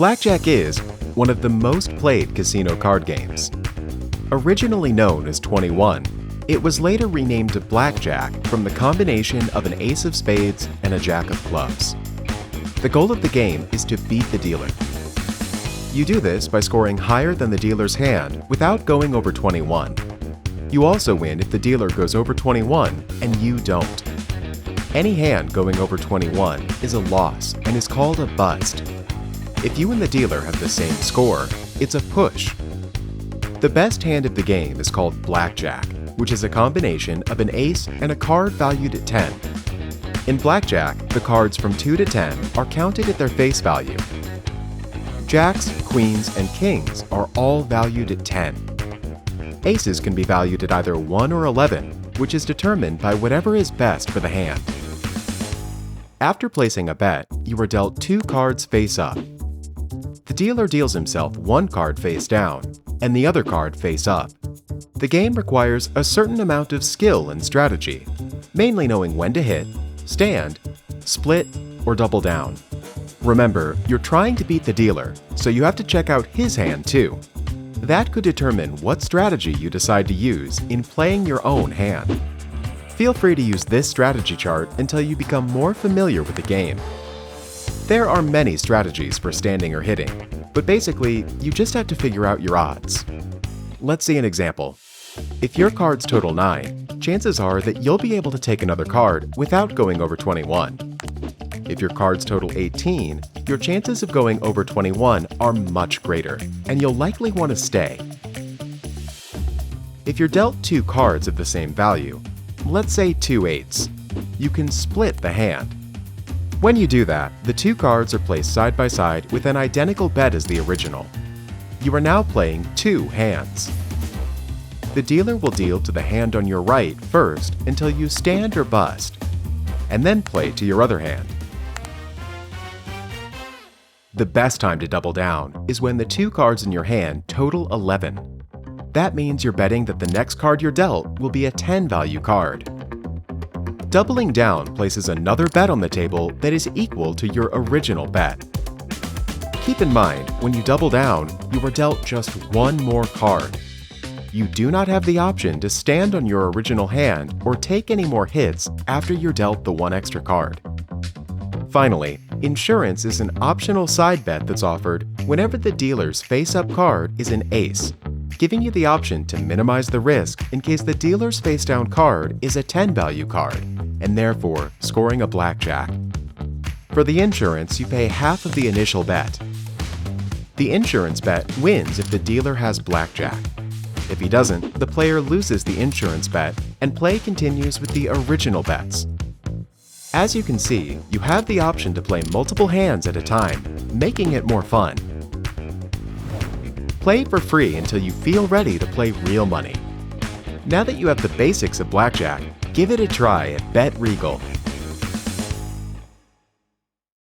Blackjack is one of the most played casino card games. Originally known as 21, it was later renamed to Blackjack from the combination of an ace of spades and a jack of clubs. The goal of the game is to beat the dealer. You do this by scoring higher than the dealer's hand without going over 21. You also win if the dealer goes over 21 and you don't. Any hand going over 21 is a loss and is called a bust. If you and the dealer have the same score, it's a push. The best hand of the game is called Blackjack, which is a combination of an ace and a card valued at 10. In Blackjack, the cards from 2 to 10 are counted at their face value. Jacks, queens, and kings are all valued at 10. Aces can be valued at either 1 or 11, which is determined by whatever is best for the hand. After placing a bet, you are dealt 2 cards face up. The dealer deals himself 1 card face down and the other card face up. The game requires a certain amount of skill and strategy, mainly knowing when to hit, stand, split, or double down. Remember, you're trying to beat the dealer, so you have to check out his hand too. That could determine what strategy you decide to use in playing your own hand. Feel free to use this strategy chart until you become more familiar with the game. There are many strategies for standing or hitting, but basically, you just have to figure out your odds. Let's see an example. If your cards total 9, chances are that you'll be able to take another card without going over 21. If your cards total 18, your chances of going over 21 are much greater, and you'll likely want to stay. If you're dealt 2 cards of the same value, let's say 2 eights, you can split the hand. When you do that, the 2 cards are placed side by side with an identical bet as the original. You are now playing 2 hands. The dealer will deal to the hand on your right first until you stand or bust, and then play to your other hand. The best time to double down is when the 2 cards in your hand total 11. That means you're betting that the next card you're dealt will be a 10 value card. Doubling down places another bet on the table that is equal to your original bet. Keep in mind, when you double down, you are dealt just 1 more card. You do not have the option to stand on your original hand or take any more hits after you're dealt the 1 extra card. Finally, insurance is an optional side bet that's offered whenever the dealer's face-up card is an ace, giving you the option to minimize the risk in case the dealer's face-down card is a 10 value card, and therefore scoring a blackjack. For the insurance, you pay half of the initial bet. The insurance bet wins if the dealer has blackjack. If he doesn't, the player loses the insurance bet and play continues with the original bets. As you can see, you have the option to play multiple hands at a time, making it more fun. Play for free until you feel ready to play real money. Now that you have the basics of blackjack, give it a try at Bet Regal.